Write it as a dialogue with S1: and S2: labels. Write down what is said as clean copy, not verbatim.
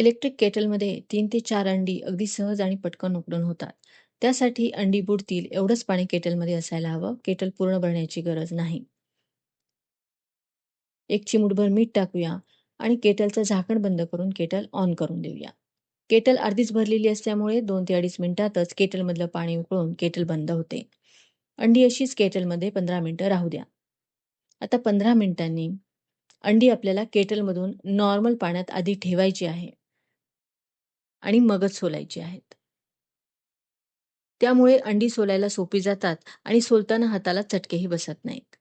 S1: Electric केटलमध्ये 3 ते 4 अंडी अगदी सहज आणि पटकन उकडून होतात. त्यासाठी अंडी बुडतील एवढंच पाणी केटलमध्ये असायला हवं. केटल पूर्ण भरण्याची गरज नाही. एक चिमूटभर मीठ टाकूया आणि केटलचं झाकण बंद करून केटल ऑन करून देऊया. केटल अर्धीच भरलेली असल्यामुळे 2 ते 2.5 मिनिटातच केटलमधलं पाणी उकळून केटल बंद होते. अंडी अशीच केटलमध्ये 15 मिनिटं राहू द्या. आता 15 मिनिटांनी अंडी आपल्याला केटलमधून नॉर्मल पाण्यात आधी ठेवायची आहे आणि मगच सोलायची आहेत. त्यामुळे अंडी सोलायला सोपी जातात आणि सोलताना हाताला चटकेही बसत नाहीत.